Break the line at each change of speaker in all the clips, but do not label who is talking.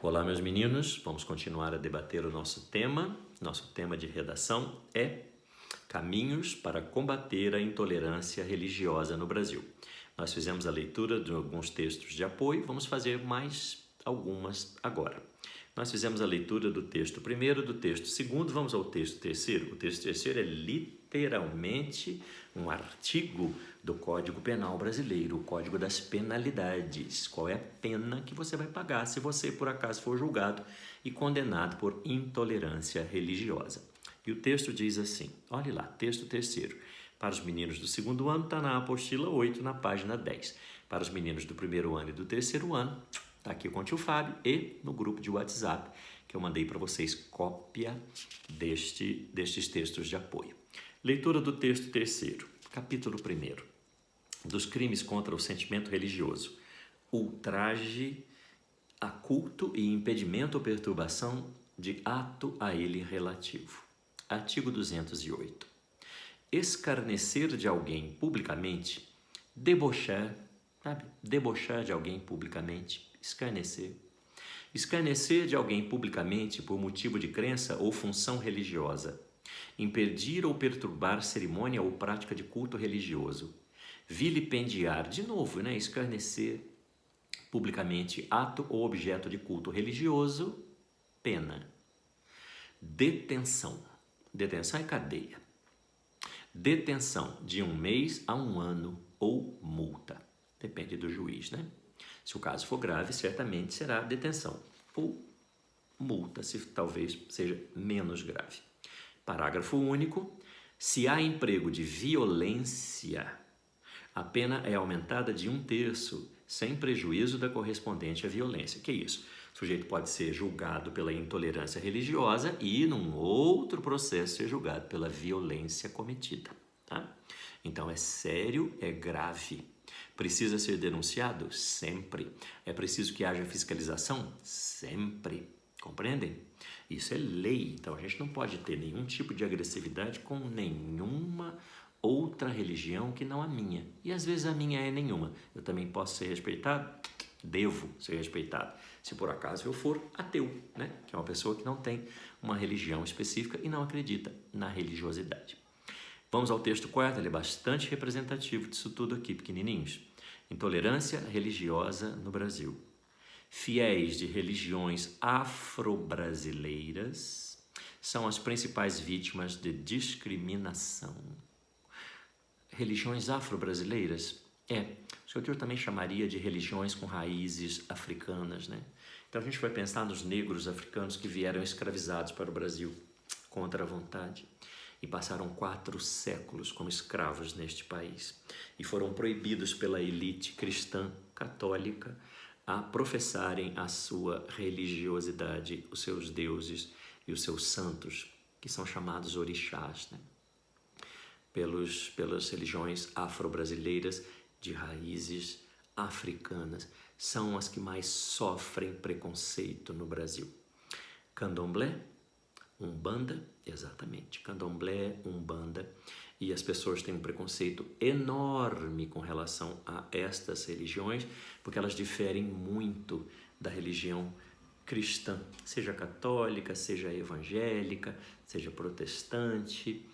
Olá, meus meninos, vamos continuar a debater o nosso tema. Nosso tema de redação é Caminhos para combater a intolerância religiosa no Brasil. Nós fizemos a leitura de alguns textos de apoio, vamos fazer mais algumas agora. Nós fizemos a leitura do texto primeiro, do texto segundo, vamos ao texto terceiro. O texto terceiro é literalmente um artigo do Código Penal Brasileiro, o Código das Penalidades. Qual é a pena que você vai pagar se você, por acaso, for julgado e condenado por intolerância religiosa? E o texto diz assim, olhe lá, texto terceiro. Para os meninos do segundo ano, está na apostila 8, na página 10. Para os meninos do primeiro ano e do terceiro ano, está aqui com o tio Fábio e no grupo de WhatsApp, que eu mandei para vocês cópia destes textos de apoio. Leitura do texto terceiro, capítulo 1, dos crimes contra o sentimento religioso, ultraje a culto e impedimento ou perturbação de ato a ele relativo. Artigo 208. Escarnecer de alguém publicamente, debochar de alguém publicamente, escarnecer. Escarnecer de alguém publicamente por motivo de crença ou função religiosa. Impedir ou perturbar cerimônia ou prática de culto religioso. Vilipendiar, de novo, escarnecer publicamente ato ou objeto de culto religioso, pena. Detenção. Detenção é cadeia. Detenção de 1 mês a 1 ano ou multa. Depende do juiz, Se o caso for grave, certamente será detenção ou multa, se talvez seja menos grave. Parágrafo único. Se há emprego de violência, a pena é aumentada de 1/3, sem prejuízo da correspondente à violência. Que é isso? O sujeito pode ser julgado pela intolerância religiosa e, num outro processo, ser julgado pela violência cometida. Tá? Então, é sério, é grave. Precisa ser denunciado? Sempre. É preciso que haja fiscalização? Sempre. Compreendem? Isso é lei. Então, a gente não pode ter nenhum tipo de agressividade com nenhuma outra religião que não a minha. E, às vezes, a minha é nenhuma. Eu também posso ser respeitado? Devo ser respeitado. Se por acaso eu for ateu, que é uma pessoa que não tem uma religião específica e não acredita na religiosidade. Vamos ao texto quarto, ele é bastante representativo disso tudo aqui, pequenininhos. Intolerância religiosa no Brasil. Fiéis de religiões afro-brasileiras são as principais vítimas de discriminação. Religiões afro-brasileiras? O senhor também chamaria de religiões com raízes africanas, Então a gente vai pensar nos negros africanos que vieram escravizados para o Brasil contra a vontade e passaram 4 séculos como escravos neste país e foram proibidos pela elite cristã católica a professarem a sua religiosidade, os seus deuses e os seus santos, que são chamados orixás, pelas religiões afro-brasileiras de raízes africanas. São as que mais sofrem preconceito no Brasil. Candomblé, Umbanda, exatamente, Candomblé, Umbanda, e as pessoas têm um preconceito enorme com relação a estas religiões, porque elas diferem muito da religião cristã, seja católica, seja evangélica, seja protestante,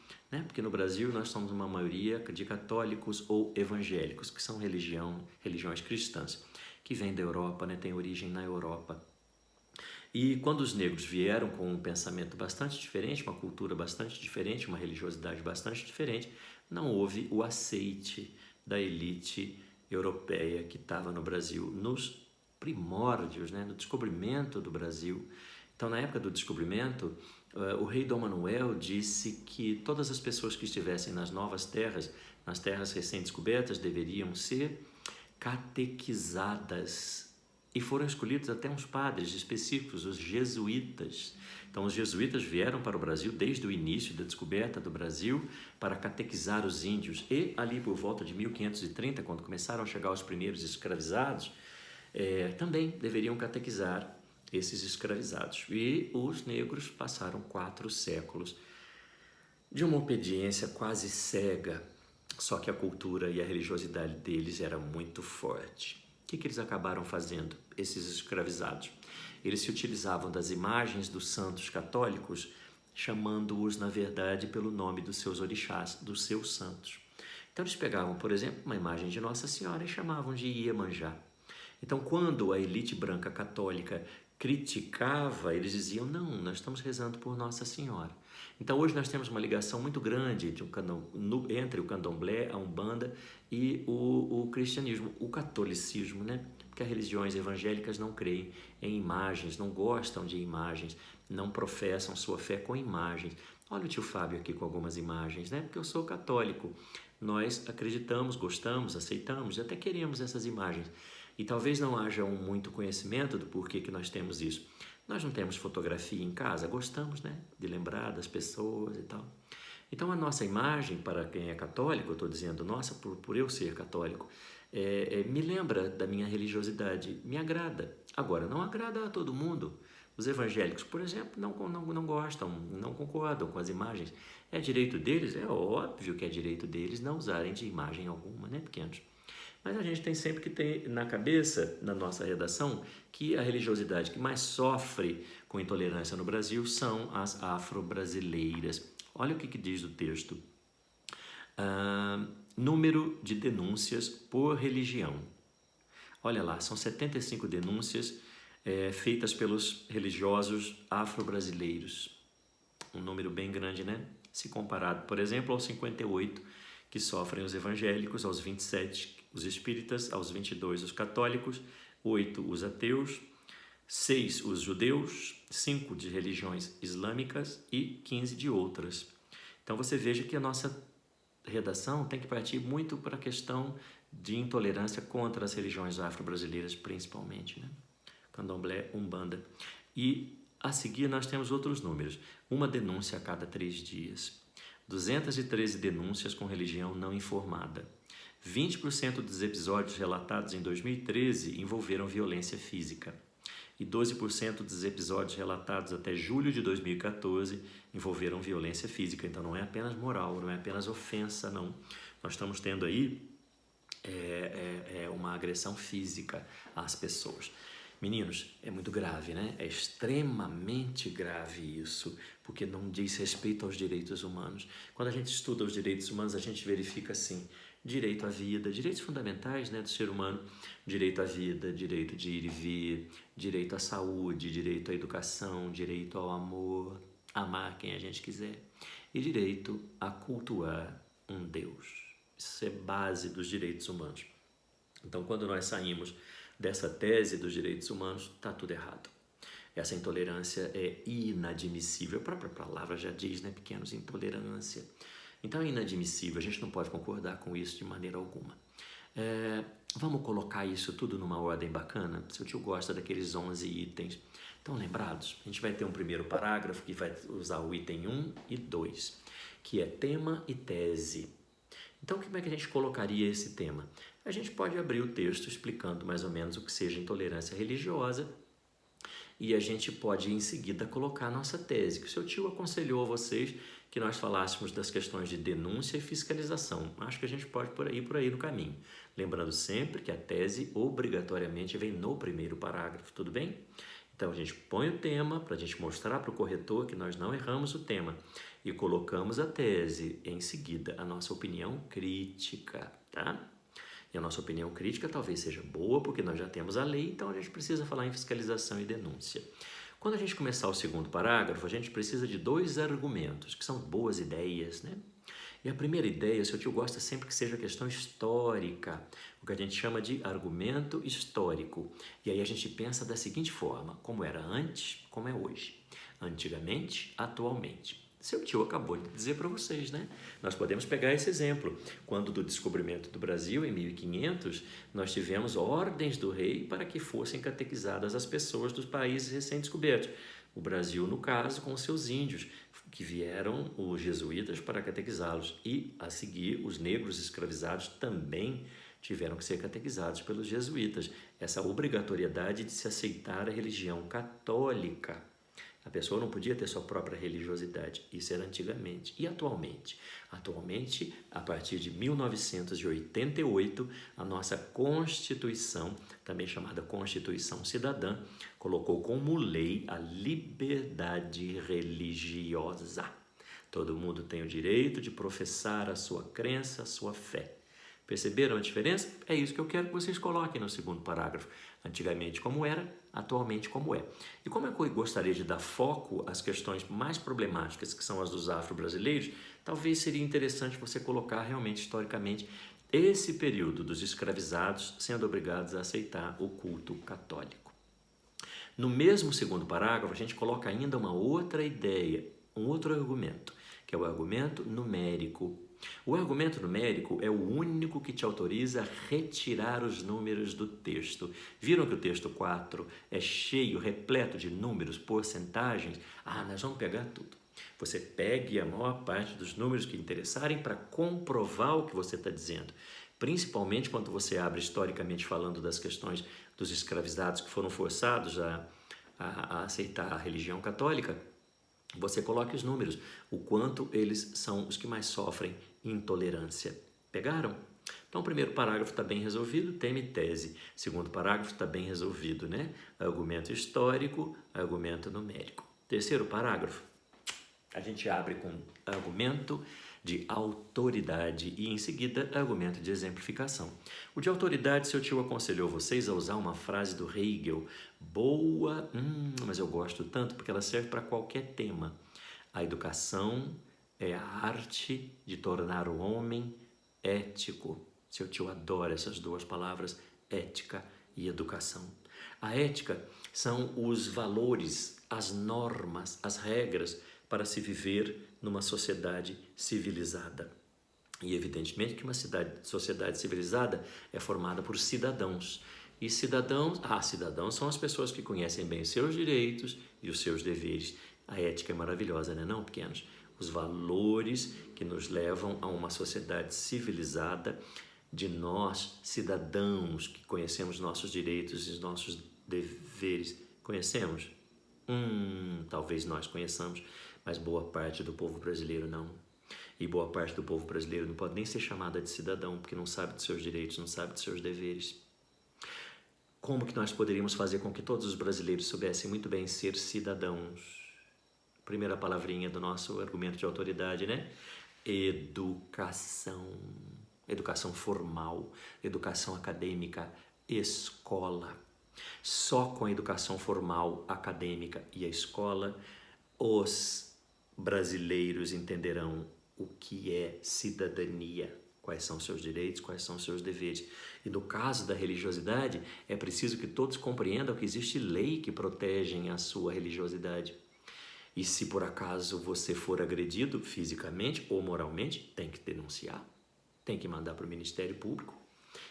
Porque no Brasil nós somos uma maioria de católicos ou evangélicos, que são religiões cristãs, que vêm da Europa, tem origem na Europa. E quando os negros vieram com um pensamento bastante diferente, uma cultura bastante diferente, uma religiosidade bastante diferente, não houve o aceite da elite europeia que estava no Brasil, nos primórdios, no descobrimento do Brasil. Então, na época do descobrimento, o rei Dom Manuel disse que todas as pessoas que estivessem nas novas terras, nas terras recém-descobertas, deveriam ser catequizadas. E foram escolhidos até uns padres específicos, os jesuítas. Então, os jesuítas vieram para o Brasil desde o início da descoberta do Brasil para catequizar os índios. E ali por volta de 1530, quando começaram a chegar os primeiros escravizados, também deveriam catequizar esses escravizados. E os negros passaram 4 séculos de uma obediência quase cega, só que a cultura e a religiosidade deles era muito forte. que eles acabaram fazendo, esses escravizados? Eles se utilizavam das imagens dos santos católicos, chamando-os, na verdade, pelo nome dos seus orixás, dos seus santos. Então eles pegavam, por exemplo, uma imagem de Nossa Senhora e chamavam de Iemanjá. Então, quando a elite branca católica criticava, eles diziam, não, nós estamos rezando por Nossa Senhora. Então, hoje nós temos uma ligação muito grande entre o candomblé, a umbanda e o cristianismo, o catolicismo, né? Porque as religiões evangélicas não creem em imagens, não gostam de imagens, não professam sua fé com imagens. Olha o tio Fábio aqui com algumas imagens, né? Porque eu sou católico. Nós acreditamos, gostamos, aceitamos, até queremos essas imagens. E talvez não haja muito conhecimento do porquê que nós temos isso. Nós não temos fotografia em casa, gostamos, né, de lembrar das pessoas e tal. Então a nossa imagem, para quem é católico, eu estou dizendo, nossa, por eu ser católico, me lembra da minha religiosidade, me agrada. Agora, não agrada a todo mundo. Os evangélicos, por exemplo, não gostam, não concordam com as imagens. É direito deles? É óbvio que é direito deles não usarem de imagem alguma, né, pequenos? Mas a gente tem sempre que ter na cabeça, na nossa redação, que a religiosidade que mais sofre com intolerância no Brasil são as afro-brasileiras. Olha o que diz o texto. Número de denúncias por religião. Olha lá, são 75 denúncias feitas pelos religiosos afro-brasileiros. Um número bem grande, né? Se comparado, por exemplo, aos 58 que sofrem os evangélicos, aos 27 os espíritas, aos 22 os católicos, 8 os ateus, 6 os judeus, 5 de religiões islâmicas e 15 de outras. Então você veja que a nossa redação tem que partir muito para a questão de intolerância contra as religiões afro-brasileiras, principalmente, né? Candomblé, Umbanda. E a seguir nós temos outros números. Uma denúncia a cada 3 dias. 213 denúncias com religião não informada. 20% dos episódios relatados em 2013 envolveram violência física. E 12% dos episódios relatados até julho de 2014 envolveram violência física. Então não é apenas moral, não é apenas ofensa, não. Nós estamos tendo aí uma agressão física às pessoas. Meninos, é muito grave, né? É extremamente grave isso, porque não diz respeito aos direitos humanos. Quando a gente estuda os direitos humanos, a gente verifica assim, direito à vida, direitos fundamentais, né, do ser humano, direito à vida, direito de ir e vir, direito à saúde, direito à educação, direito ao amor, amar quem a gente quiser, e direito a cultuar um Deus. Isso é base dos direitos humanos. Então, quando nós saímos dessa tese dos direitos humanos, está tudo errado. Essa intolerância é inadmissível. A própria palavra já diz, né, pequenos, intolerância. Então é inadmissível, a gente não pode concordar com isso de maneira alguma. Vamos colocar isso tudo numa ordem bacana? Seu tio gosta daqueles 11 itens. Estão lembrados? A gente vai ter um primeiro parágrafo que vai usar o item 1 e 2, que é tema e tese. Então, como é que a gente colocaria esse tema? A gente pode abrir o texto explicando mais ou menos o que seja intolerância religiosa e a gente pode, em seguida, colocar a nossa tese, que o seu tio aconselhou a vocês que nós falássemos das questões de denúncia e fiscalização. Acho que a gente pode por aí no caminho. Lembrando sempre que a tese obrigatoriamente vem no primeiro parágrafo, tudo bem? Então, a gente põe o tema para a gente mostrar para o corretor que nós não erramos o tema e colocamos a tese, em seguida, a nossa opinião crítica, tá? E a nossa opinião crítica talvez seja boa, porque nós já temos a lei, então a gente precisa falar em fiscalização e denúncia. Quando a gente começar o segundo parágrafo, a gente precisa de 2 argumentos, que são boas ideias, né? E a primeira ideia, seu tio gosta sempre que seja questão histórica, o que a gente chama de argumento histórico. E aí a gente pensa da seguinte forma, como era antes, como é hoje. Antigamente, atualmente. Seu tio acabou de dizer para vocês, né? Nós podemos pegar esse exemplo. Quando do descobrimento do Brasil, em 1500, nós tivemos ordens do rei para que fossem catequizadas as pessoas dos países recém-descobertos. O Brasil, no caso, com seus índios, que vieram os jesuítas para catequizá-los. E, a seguir, os negros escravizados também tiveram que ser catequizados pelos jesuítas. Essa obrigatoriedade de se aceitar a religião católica. A pessoa não podia ter sua própria religiosidade. Isso era antigamente. E atualmente? Atualmente, a partir de 1988, a nossa Constituição, também chamada Constituição Cidadã, colocou como lei a liberdade religiosa. Todo mundo tem o direito de professar a sua crença, a sua fé. Perceberam a diferença? É isso que eu quero que vocês coloquem no segundo parágrafo. Antigamente como era, atualmente como é. E como é que eu gostaria de dar foco às questões mais problemáticas, que são as dos afro-brasileiros, talvez seria interessante você colocar realmente, historicamente, esse período dos escravizados sendo obrigados a aceitar o culto católico. No mesmo segundo parágrafo, a gente coloca ainda uma outra ideia, um outro argumento, que é o argumento numérico. O argumento numérico é o único que te autoriza a retirar os números do texto. Viram que o texto 4 é cheio, repleto de números, porcentagens? Nós vamos pegar tudo. Você pegue a maior parte dos números que interessarem para comprovar o que você está dizendo. Principalmente quando você abre historicamente falando das questões dos escravizados que foram forçados a aceitar a religião católica. Você coloca os números, o quanto eles são os que mais sofrem intolerância. Pegaram? Então, o primeiro parágrafo está bem resolvido, tema e tese. Segundo parágrafo está bem resolvido, né? Argumento histórico, argumento numérico. Terceiro parágrafo, a gente abre com argumento de autoridade e, em seguida, argumento de exemplificação. O de autoridade, seu tio aconselhou vocês a usar uma frase do Hegel. Boa, mas eu gosto tanto porque ela serve para qualquer tema. A educação é a arte de tornar o homem ético. Seu tio adora essas duas palavras, ética e educação. A ética são os valores, as normas, as regras para se viver numa sociedade civilizada. E evidentemente que uma sociedade civilizada é formada por cidadãos. E cidadãos são as pessoas que conhecem bem os seus direitos e os seus deveres. A ética é maravilhosa, né, não, pequenos? Os valores que nos levam a uma sociedade civilizada de nós, cidadãos, que conhecemos nossos direitos e nossos deveres. Conhecemos? Talvez nós conheçamos, mas boa parte do povo brasileiro não. E boa parte do povo brasileiro não pode nem ser chamada de cidadão, porque não sabe dos seus direitos, não sabe dos seus deveres. Como que nós poderíamos fazer com que todos os brasileiros soubessem muito bem ser cidadãos? Primeira palavrinha do nosso argumento de autoridade, né? Educação. Educação formal, educação acadêmica, escola. Só com a educação formal, acadêmica e a escola, os brasileiros entenderão o que é cidadania, quais são seus direitos, quais são seus deveres. E no caso da religiosidade, é preciso que todos compreendam que existe lei que protegem a sua religiosidade. E se por acaso você for agredido fisicamente ou moralmente, tem que denunciar, tem que mandar para o Ministério Público.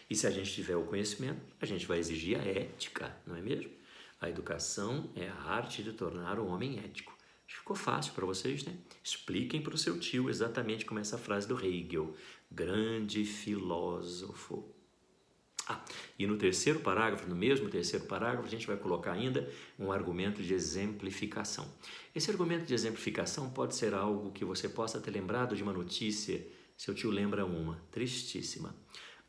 E se a gente tiver o conhecimento, a gente vai exigir a ética, não é mesmo? A educação é a arte de tornar o homem ético. Ficou fácil para vocês, né? Expliquem para o seu tio exatamente como é essa frase do Hegel, grande filósofo. E no terceiro parágrafo, no mesmo terceiro parágrafo, a gente vai colocar ainda um argumento de exemplificação. Esse argumento de exemplificação pode ser algo que você possa ter lembrado de uma notícia, seu tio lembra uma, tristíssima.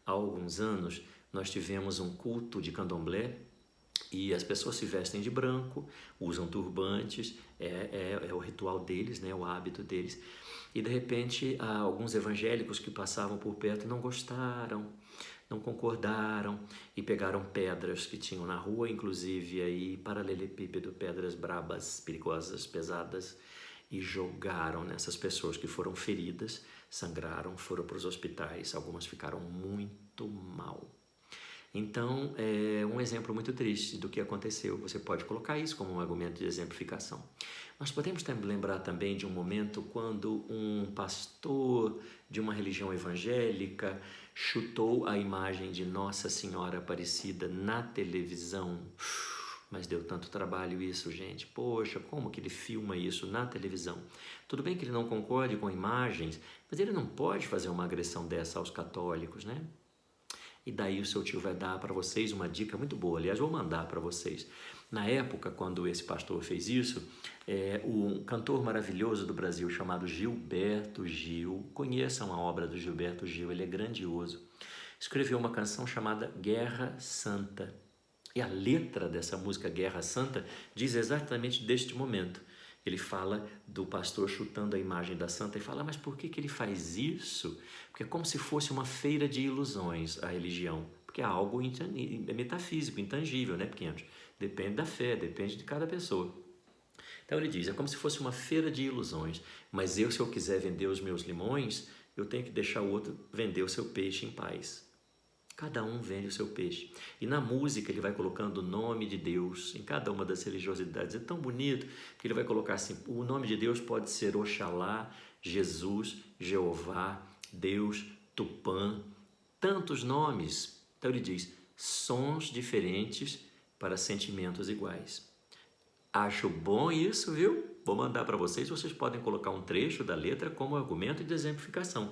Há alguns anos, nós tivemos um culto de candomblé e as pessoas se vestem de branco, usam turbantes, é o ritual deles, né, o hábito deles. E de repente, alguns evangélicos que passavam por perto não gostaram, não concordaram e pegaram pedras que tinham na rua, inclusive aí paralelepípedo, pedras brabas, perigosas, pesadas, e jogaram nessas pessoas que foram feridas, sangraram, foram para os hospitais, algumas ficaram muito mal. Então, é um exemplo muito triste do que aconteceu. Você pode colocar isso como um argumento de exemplificação. Nós podemos lembrar também de um momento quando um pastor de uma religião evangélica chutou a imagem de Nossa Senhora Aparecida na televisão. Mas deu tanto trabalho isso, gente. Poxa, como que ele filma isso na televisão? Tudo bem que ele não concorde com imagens, mas ele não pode fazer uma agressão dessa aos católicos, né? E daí o seu tio vai dar para vocês uma dica muito boa. Aliás, vou mandar para vocês. Na época, quando esse pastor fez isso, um cantor maravilhoso do Brasil chamado Gilberto Gil, conheçam a obra do Gilberto Gil, ele é grandioso, escreveu uma canção chamada Guerra Santa. E a letra dessa música Guerra Santa diz exatamente deste momento. Ele fala do pastor chutando a imagem da santa e fala, mas por que ele faz isso? Porque é como se fosse uma feira de ilusões a religião, porque é algo metafísico, intangível, né, pequenos? Depende da fé, depende de cada pessoa. Então ele diz, é como se fosse uma feira de ilusões, mas se eu quiser vender os meus limões, eu tenho que deixar o outro vender o seu peixe em paz. Cada um vende o seu peixe. E na música ele vai colocando o nome de Deus em cada uma das religiosidades. É tão bonito que ele vai colocar assim, o nome de Deus pode ser Oxalá, Jesus, Jeová, Deus, Tupã, tantos nomes. Então ele diz, sons diferentes para sentimentos iguais. Acho bom isso, viu? Vou mandar para vocês, vocês podem colocar um trecho da letra como argumento de exemplificação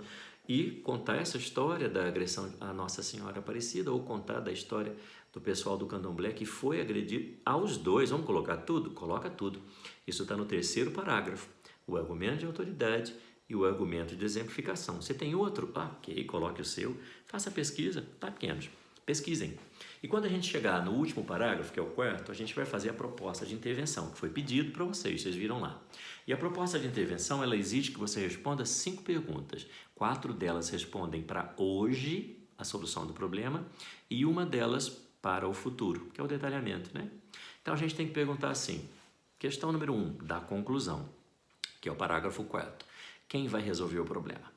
e contar essa história da agressão à Nossa Senhora Aparecida ou contar da história do pessoal do Candomblé que foi agredido aos dois. Vamos colocar tudo? Coloca tudo. Isso está no 3º parágrafo. O argumento de autoridade e o argumento de exemplificação. Você tem outro? Ok, coloque o seu. Faça a pesquisa. Tá, pequenos? Pesquisem. E quando a gente chegar no último parágrafo, que é o 4º, a gente vai fazer a proposta de intervenção, que foi pedido para vocês viram lá. E a proposta de intervenção, ela exige que você responda 5 perguntas. 4 delas respondem para hoje, a solução do problema, e uma delas para o futuro, que é o detalhamento, né? Então a gente tem que perguntar assim, questão número 1, da conclusão, que é o parágrafo 4º. Quem vai resolver o problema?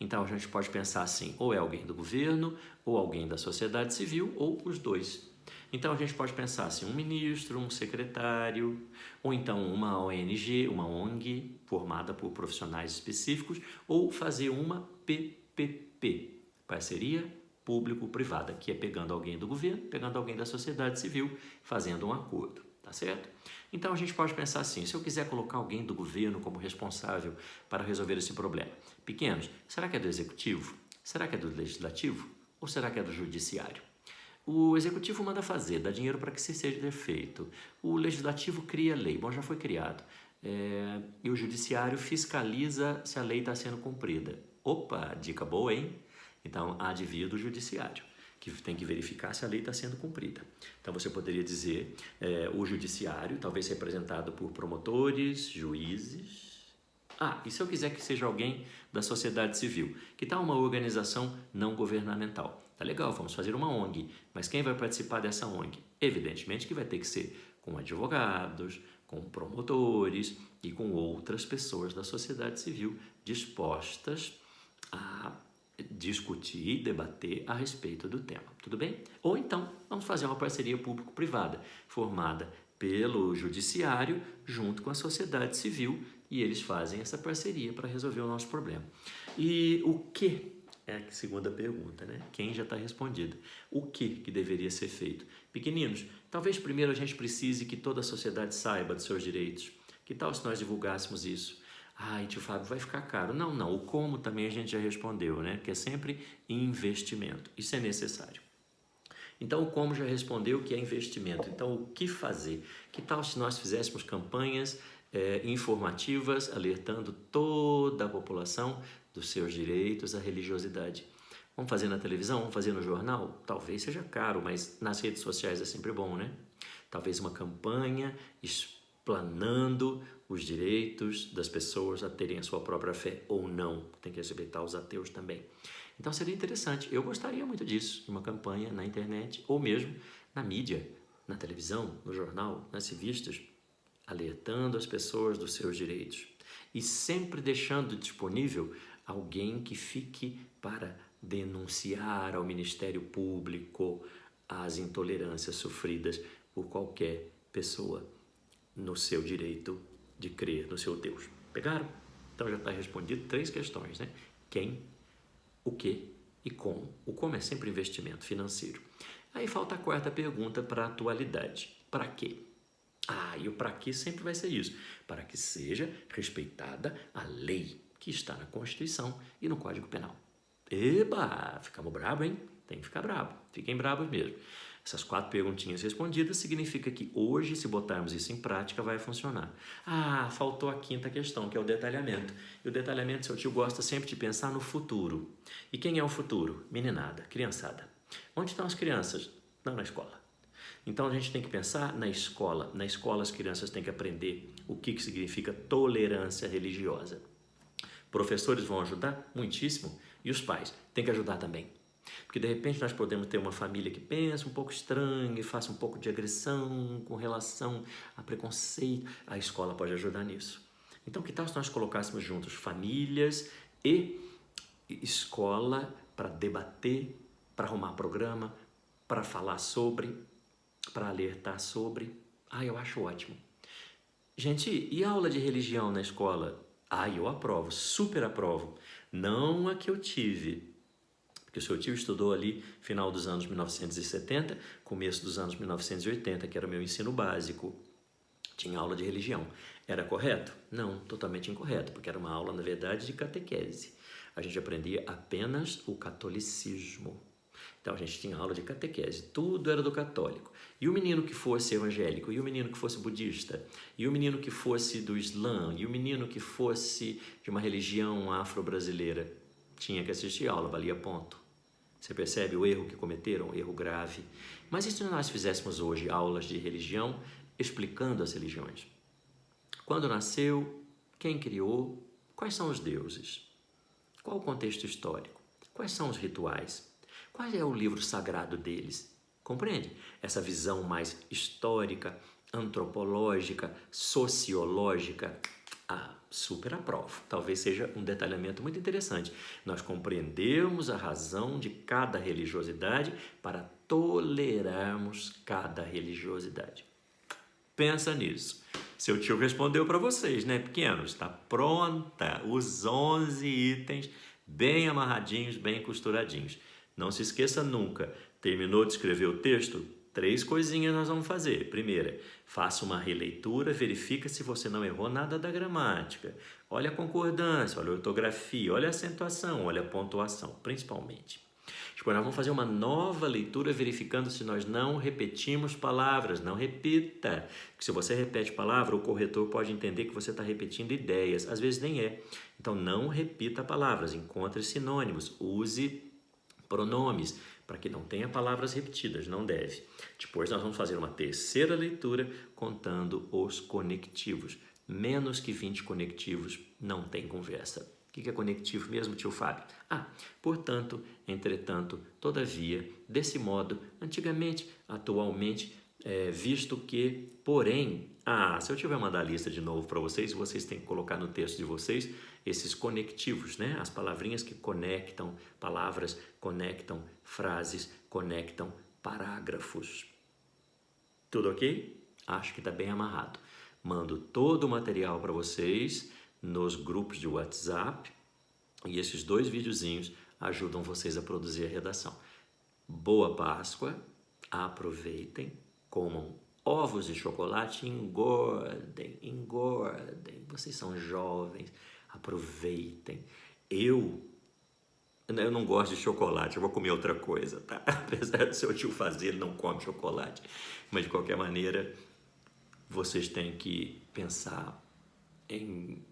Então a gente pode pensar assim, ou é alguém do governo, ou alguém da sociedade civil, ou os dois. Então a gente pode pensar assim, um ministro, um secretário, ou então uma ONG, uma ONG formada por profissionais específicos, ou fazer uma PPP, parceria público-privada, que é pegando alguém do governo, pegando alguém da sociedade civil, fazendo um acordo, tá certo? Então a gente pode pensar assim, se eu quiser colocar alguém do governo como responsável para resolver esse problema, pequenos, será que é do executivo? Será que é do legislativo? Ou será que é do judiciário? O executivo manda fazer, dá dinheiro para que isso seja feito. O legislativo cria lei, bom, já foi criado. E o judiciário fiscaliza se a lei está sendo cumprida. Opa, dica boa, hein? Então, há de vir do judiciário, que tem que verificar se a lei está sendo cumprida. Então, você poderia dizer o judiciário, talvez representado por promotores, juízes. E se eu quiser que seja alguém da sociedade civil? Que tal uma organização não governamental? Tá legal, vamos fazer uma ONG, mas quem vai participar dessa ONG? Evidentemente que vai ter que ser com advogados, com promotores e com outras pessoas da sociedade civil dispostas a discutir, debater a respeito do tema, tudo bem? Ou então, vamos fazer uma parceria público-privada, formada pelo judiciário junto com a sociedade civil, e eles fazem essa parceria para resolver o nosso problema. E o que? É a segunda pergunta, né? Quem já está respondido? O que deveria ser feito? Pequeninos, talvez primeiro a gente precise que toda a sociedade saiba dos seus direitos. Que tal se nós divulgássemos isso? Tio Fábio, vai ficar caro. Não. O como também a gente já respondeu, né? Que é sempre investimento. Isso é necessário. Então, o como já respondeu que é investimento. Então, o que fazer? Que tal se nós fizéssemos campanhas informativas, alertando toda a população dos seus direitos à religiosidade? Vamos fazer na televisão? Vamos fazer no jornal? Talvez seja caro, mas nas redes sociais é sempre bom, né? Talvez uma campanha explanando os direitos das pessoas a terem a sua própria fé ou não. Tem que respeitar os ateus também. Então seria interessante, eu gostaria muito disso, uma campanha na internet ou mesmo na mídia, na televisão, no jornal, nas revistas, alertando as pessoas dos seus direitos e sempre deixando disponível alguém que fique para denunciar ao Ministério Público as intolerâncias sofridas por qualquer pessoa no seu direito de crer no seu Deus. Pegaram? Então já está respondido 3 questões, né? Quem, o que e como. O como é sempre investimento financeiro. Aí falta a 4ª pergunta para a atualidade. Para quê? E o para quê sempre vai ser isso. Para que seja respeitada a lei que está na Constituição e no Código Penal. Eba! Ficamos bravos, hein? Tem que ficar bravo. Fiquem bravos mesmo. Essas 4 perguntinhas respondidas significa que hoje, se botarmos isso em prática, vai funcionar. Ah, faltou a 5ª questão, que é o detalhamento. E o detalhamento, seu tio gosta sempre de pensar no futuro. E quem é o futuro? Meninada, criançada. Onde estão as crianças? Não na escola. Então, a gente tem que pensar na escola. Na escola, as crianças têm que aprender o que significa tolerância religiosa. Professores vão ajudar? Muitíssimo. E os pais? Têm que ajudar também. Porque de repente nós podemos ter uma família que pensa um pouco estranho e faça um pouco de agressão com relação a preconceito. A escola pode ajudar nisso. Então, que tal se nós colocássemos juntos famílias e escola para debater, para arrumar programa, para falar sobre, para alertar sobre? Ah, eu acho ótimo. Gente, e aula de religião na escola? Ah, eu aprovo, super aprovo. Não a que eu tive, porque o seu tio estudou ali final dos anos 1970, começo dos anos 1980, que era o meu ensino básico. Tinha aula de religião. Era correto? Não, totalmente incorreto, porque era uma aula, na verdade, de catequese. A gente aprendia apenas o catolicismo. Então, a gente tinha aula de catequese, tudo era do católico. E o menino que fosse evangélico, e o menino que fosse budista, e o menino que fosse do Islã, e o menino que fosse de uma religião afro-brasileira, tinha que assistir aula, valia ponto. Você percebe o erro que cometeram, um erro grave. Mas e se nós fizéssemos hoje aulas de religião, explicando as religiões? Quando nasceu, quem criou, quais são os deuses? Qual o contexto histórico? Quais são os rituais? Qual é o livro sagrado deles? Compreende? Essa visão mais histórica, antropológica, sociológica, super aprovo. Talvez seja um detalhamento muito interessante. Nós compreendemos a razão de cada religiosidade para tolerarmos cada religiosidade. Pensa nisso. Seu tio respondeu para vocês, né, pequenos? Está pronta os 11 itens bem amarradinhos, bem costuradinhos. Não se esqueça nunca, terminou de escrever o texto? 3 coisinhas nós vamos fazer. Primeira, faça uma releitura, verifica se você não errou nada da gramática. Olha a concordância, olha a ortografia, olha a acentuação, olha a pontuação, principalmente. Depois nós vamos fazer uma nova leitura verificando se nós não repetimos palavras. Não repita, porque se você repete palavra, o corretor pode entender que você está repetindo ideias. Às vezes nem é. Então não repita palavras, encontre sinônimos, use pronomes, para que não tenha palavras repetidas, não deve. Depois nós vamos fazer uma terceira leitura contando os conectivos. Menos que 20 conectivos não tem conversa. O que é conectivo mesmo, tio Fábio? Portanto, entretanto, todavia, desse modo, antigamente, atualmente, visto que, porém, se eu tiver mandar a lista de novo para vocês, vocês têm que colocar no texto de vocês esses conectivos, né? As palavrinhas que conectam palavras, conectam frases, conectam parágrafos. Tudo ok? Acho que está bem amarrado. Mando todo o material para vocês nos grupos de WhatsApp e esses 2 videozinhos ajudam vocês a produzir a redação. Boa Páscoa, aproveitem, comam ovos de chocolate, engordem, vocês são jovens, aproveitem. Eu não gosto de chocolate, eu vou comer outra coisa, tá? Apesar do seu tio fazer, ele não come chocolate, mas de qualquer maneira, vocês têm que pensar em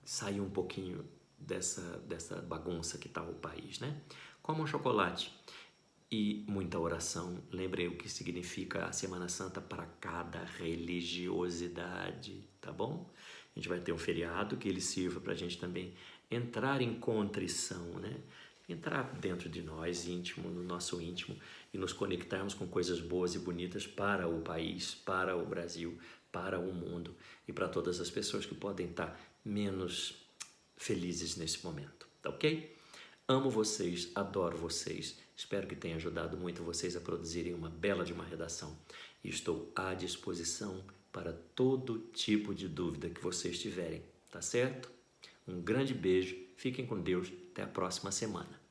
sair um pouquinho dessa bagunça que está o país, né? Comam chocolate e muita oração. Lembrem o que significa a Semana Santa para cada religiosidade, tá bom? A gente vai ter um feriado que ele sirva para a gente também entrar em contrição, né? Entrar dentro de nós, íntimo, no nosso íntimo, e nos conectarmos com coisas boas e bonitas para o país, para o Brasil, para o mundo e para todas as pessoas que podem estar menos felizes nesse momento, tá ok? Amo vocês, adoro vocês, espero que tenha ajudado muito vocês a produzirem uma bela de uma redação e estou à disposição para todo tipo de dúvida que vocês tiverem, tá certo? Um grande beijo, fiquem com Deus, até a próxima semana.